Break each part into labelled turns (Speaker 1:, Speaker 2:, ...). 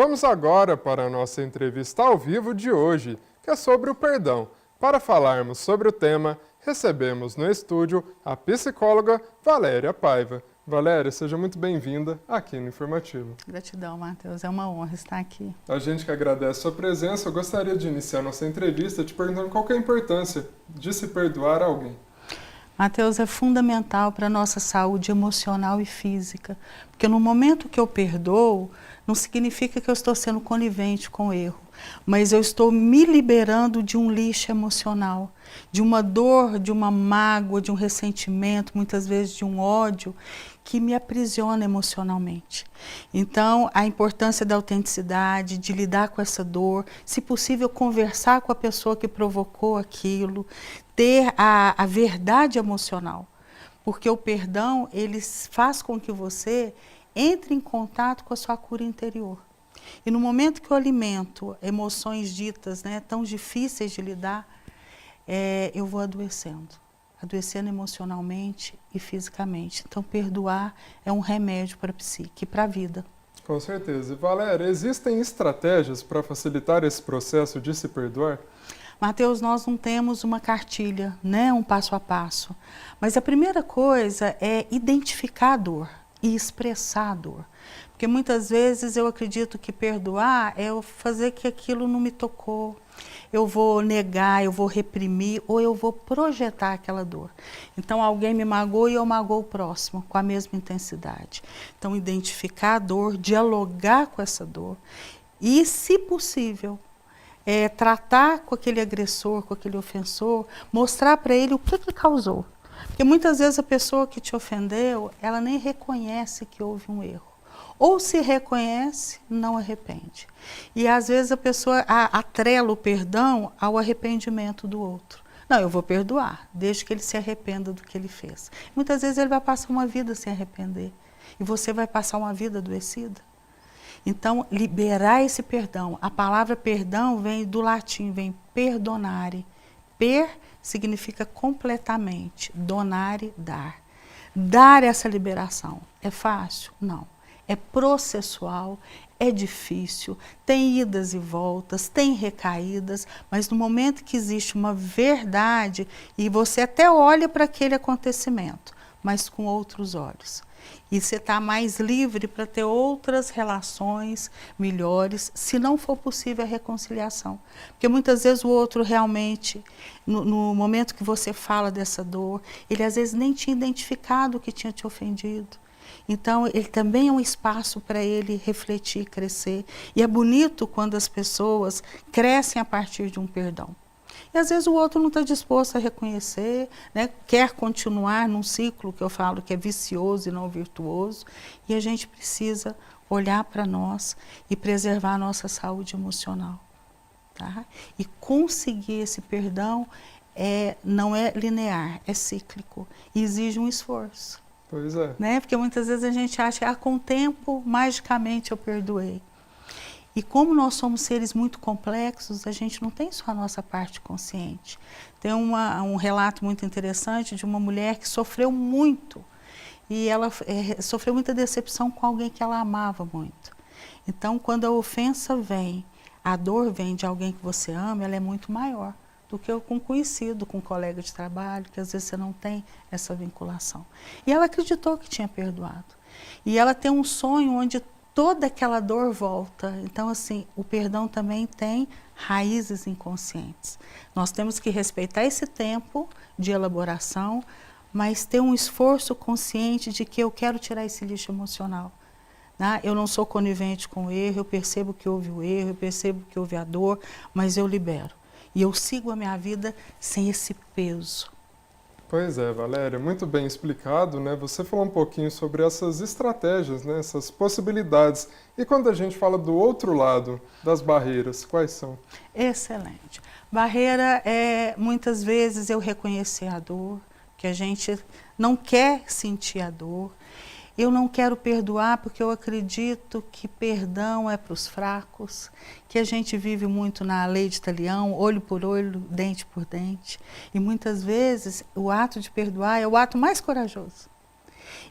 Speaker 1: Vamos agora para a nossa entrevista ao vivo de hoje, que é sobre o perdão. Para falarmos sobre o tema, recebemos no estúdio a psicóloga Valéria Paiva. Valéria, seja muito bem-vinda aqui no Informativo.
Speaker 2: Gratidão, Matheus. É uma honra estar aqui.
Speaker 1: A gente que agradece a sua presença. Eu gostaria de iniciar nossa entrevista te perguntando qual que é a importância de se perdoar alguém.
Speaker 2: Matheus, é fundamental para a nossa saúde emocional e física, porque no momento que eu perdoo, não significa que eu estou sendo conivente com o erro, mas eu estou me liberando de um lixo emocional, de uma dor, de uma mágoa, de um ressentimento, muitas vezes de um ódio, que me aprisiona emocionalmente. Então, a importância da autenticidade, de lidar com essa dor, se possível conversar com a pessoa que provocou aquilo, ter a verdade emocional, porque o perdão, ele faz com que você entre em contato com a sua cura interior. E no momento que eu alimento emoções ditas, tão difíceis de lidar, eu vou adoecendo emocionalmente e fisicamente. Então, perdoar é um remédio para a psique, para a vida.
Speaker 1: Com certeza. E, Valéria, existem estratégias para facilitar esse processo de se perdoar?
Speaker 2: Matheus, nós não temos uma cartilha, um passo a passo. Mas a primeira coisa é identificar a dor e expressar a dor. Porque muitas vezes eu acredito que perdoar é eu fazer que aquilo não me tocou. Eu vou negar, eu vou reprimir ou eu vou projetar aquela dor. Então alguém me magoou e eu magoo o próximo com a mesma intensidade. Então identificar a dor, dialogar com essa dor e, se possível, tratar com aquele agressor, com aquele ofensor, mostrar para ele o que causou. Porque muitas vezes a pessoa que te ofendeu, ela nem reconhece que houve um erro. Ou se reconhece, não arrepende. E às vezes a pessoa atrela o perdão ao arrependimento do outro. Não, eu vou perdoar, desde que ele se arrependa do que ele fez. Muitas vezes ele vai passar uma vida sem arrepender. E você vai passar uma vida adoecida. Então, liberar esse perdão. A palavra perdão vem do latim, vem perdonare. Per significa completamente, donare, dar. Dar essa liberação. É fácil? Não. É processual, é difícil, tem idas e voltas, tem recaídas, mas no momento que existe uma verdade, e você até olha para aquele acontecimento, mas com outros olhos. E você está mais livre para ter outras relações melhores, se não for possível a reconciliação. Porque muitas vezes o outro realmente, no momento que você fala dessa dor, ele às vezes nem tinha identificado o que tinha te ofendido. Então, ele também é um espaço para ele refletir, crescer. E é bonito quando as pessoas crescem a partir de um perdão. E às vezes o outro não está disposto a reconhecer, quer continuar num ciclo que eu falo que é vicioso e não virtuoso. E a gente precisa olhar para nós e preservar a nossa saúde emocional. Tá? E conseguir esse perdão não é linear, é cíclico e exige um esforço.
Speaker 1: Pois é.
Speaker 2: Porque muitas vezes a gente acha que com o tempo, magicamente eu perdoei. E como nós somos seres muito complexos, a gente não tem só a nossa parte consciente. Tem um relato muito interessante de uma mulher que sofreu muito. E ela sofreu muita decepção com alguém que ela amava muito. Então, quando a ofensa vem, a dor vem de alguém que você ama, ela é muito maior do que com um conhecido, com um colega de trabalho, que às vezes você não tem essa vinculação. E ela acreditou que tinha perdoado. E ela tem um sonho onde toda aquela dor volta. Então, assim, o perdão também tem raízes inconscientes. Nós temos que respeitar esse tempo de elaboração, mas ter um esforço consciente de que eu quero tirar esse lixo emocional. Eu não sou conivente com o erro, eu percebo que houve o erro, eu percebo que houve a dor, mas eu libero. E eu sigo a minha vida sem esse peso.
Speaker 1: Pois é, Valéria, muito bem explicado, Você falou um pouquinho sobre essas estratégias, essas possibilidades. E quando a gente fala do outro lado das barreiras, quais são?
Speaker 2: Excelente. Barreira é, muitas vezes, eu reconhecer a dor, que a gente não quer sentir a dor. Eu não quero perdoar porque eu acredito que perdão é para os fracos, que a gente vive muito na lei de Talião, olho por olho, dente por dente. E muitas vezes o ato de perdoar é o ato mais corajoso.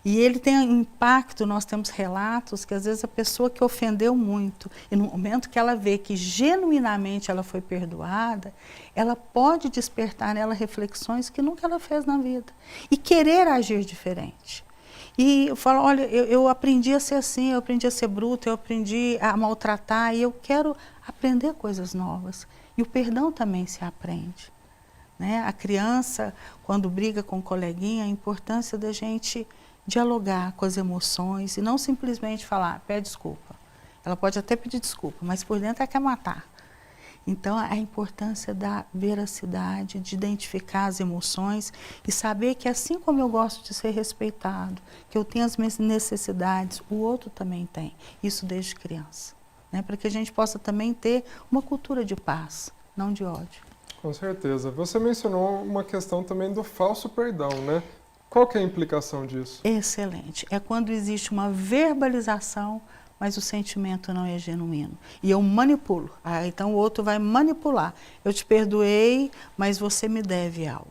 Speaker 2: E ele tem um impacto, nós temos relatos que às vezes a pessoa que ofendeu muito, e no momento que ela vê que genuinamente ela foi perdoada, ela pode despertar nela reflexões que nunca ela fez na vida. E querer agir diferente. E eu falo, olha, eu aprendi a ser assim, eu aprendi a ser bruto, eu aprendi a maltratar, e eu quero aprender coisas novas. E o perdão também se aprende. Né? A criança, quando briga com o coleguinha, a importância da gente dialogar com as emoções e não simplesmente falar, pede desculpa. Ela pode até pedir desculpa, mas por dentro ela quer matar. Então, a importância da veracidade, de identificar as emoções e saber que assim como eu gosto de ser respeitado, que eu tenho as minhas necessidades, o outro também tem. Isso desde criança. Né? Para que a gente possa também ter uma cultura de paz, não de ódio.
Speaker 1: Com certeza. Você mencionou uma questão também do falso perdão, né? Qual que é a implicação disso?
Speaker 2: Excelente. É quando existe uma verbalização, mas o sentimento não é genuíno. E eu manipulo. Então o outro vai manipular. Eu te perdoei, mas você me deve algo.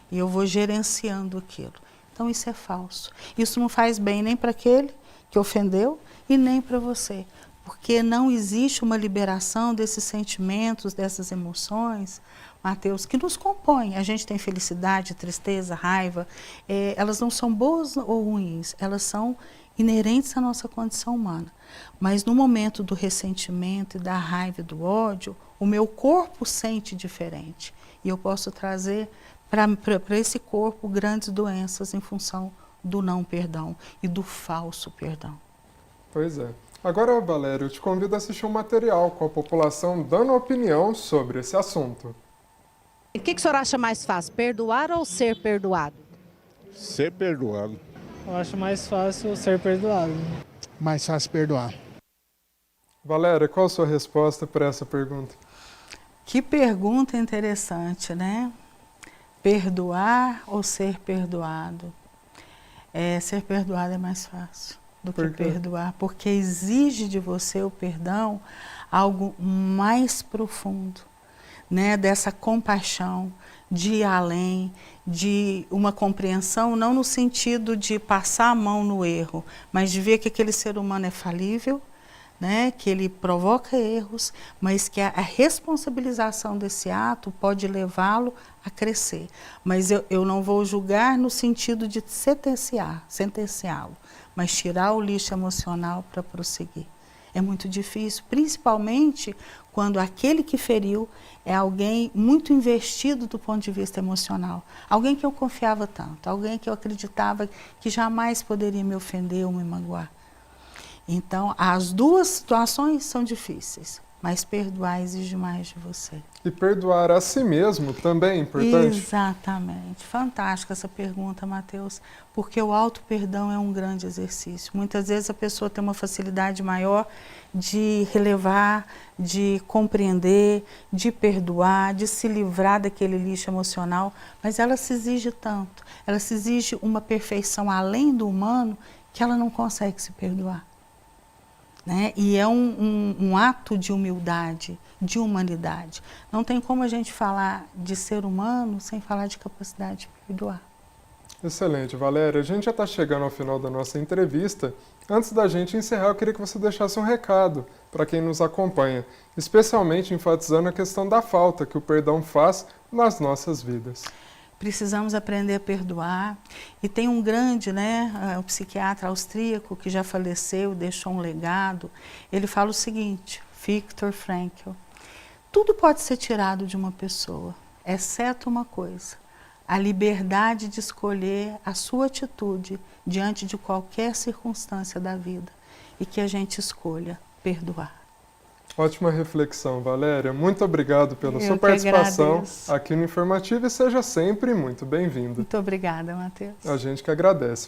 Speaker 2: E eu vou gerenciando aquilo. Então isso é falso. Isso não faz bem nem para aquele que ofendeu e nem para você. Porque não existe uma liberação desses sentimentos, dessas emoções, Mateus, que nos compõem. A gente tem felicidade, tristeza, raiva. Elas não são boas ou ruins, elas são inerentes à nossa condição humana. Mas no momento do ressentimento e da raiva e do ódio, o meu corpo sente diferente. E eu posso trazer para esse corpo grandes doenças em função do não perdão e do falso perdão.
Speaker 1: Pois é. Agora, Valéria, eu te convido a assistir um material com a população dando opinião sobre esse assunto.
Speaker 3: O que o senhor acha mais fácil, perdoar ou ser perdoado?
Speaker 4: Ser perdoado.
Speaker 5: Eu acho mais fácil ser perdoado.
Speaker 6: Mais fácil perdoar.
Speaker 1: Valéria, qual a sua resposta para essa pergunta?
Speaker 2: Que pergunta interessante, né? Perdoar ou ser perdoado? Ser perdoado é mais fácil do que perdoar, porque exige de você o perdão algo mais profundo, né? Dessa compaixão, de ir além, de uma compreensão, não no sentido de passar a mão no erro, mas de ver que aquele ser humano é falível, né? Que ele provoca erros, mas que a responsabilização desse ato pode levá-lo a crescer. Mas eu não vou julgar no sentido de sentenciá-lo, mas tirar o lixo emocional para prosseguir. É muito difícil, principalmente quando aquele que feriu é alguém muito investido do ponto de vista emocional. Alguém que eu confiava tanto, alguém que eu acreditava que jamais poderia me ofender ou me magoar. Então, as duas situações são difíceis, mas perdoar exige mais de você.
Speaker 1: E perdoar a si mesmo também é importante?
Speaker 2: Exatamente. Fantástica essa pergunta, Mateus, porque o auto-perdão é um grande exercício. Muitas vezes a pessoa tem uma facilidade maior de relevar, de compreender, de perdoar, de se livrar daquele lixo emocional, mas ela se exige tanto, ela se exige uma perfeição além do humano que ela não consegue se perdoar. Né? E é um ato de humildade, de humanidade. Não tem como a gente falar de ser humano sem falar de capacidade de perdoar.
Speaker 1: Excelente, Valéria. A gente já está chegando ao final da nossa entrevista. Antes da gente encerrar, eu queria que você deixasse um recado para quem nos acompanha, especialmente enfatizando a questão da falta que o perdão faz nas nossas vidas.
Speaker 2: Precisamos aprender a perdoar. E tem um grande, né, um psiquiatra austríaco que já faleceu, deixou um legado. Ele fala o seguinte, Viktor Frankl: tudo pode ser tirado de uma pessoa, exceto uma coisa: a liberdade de escolher a sua atitude diante de qualquer circunstância da vida. E que a gente escolha perdoar.
Speaker 1: Ótima reflexão, Valéria. Muito obrigado pela sua participação aqui no Informativo e seja sempre muito bem-vinda.
Speaker 2: Muito obrigada, Mateus.
Speaker 1: A gente que agradece.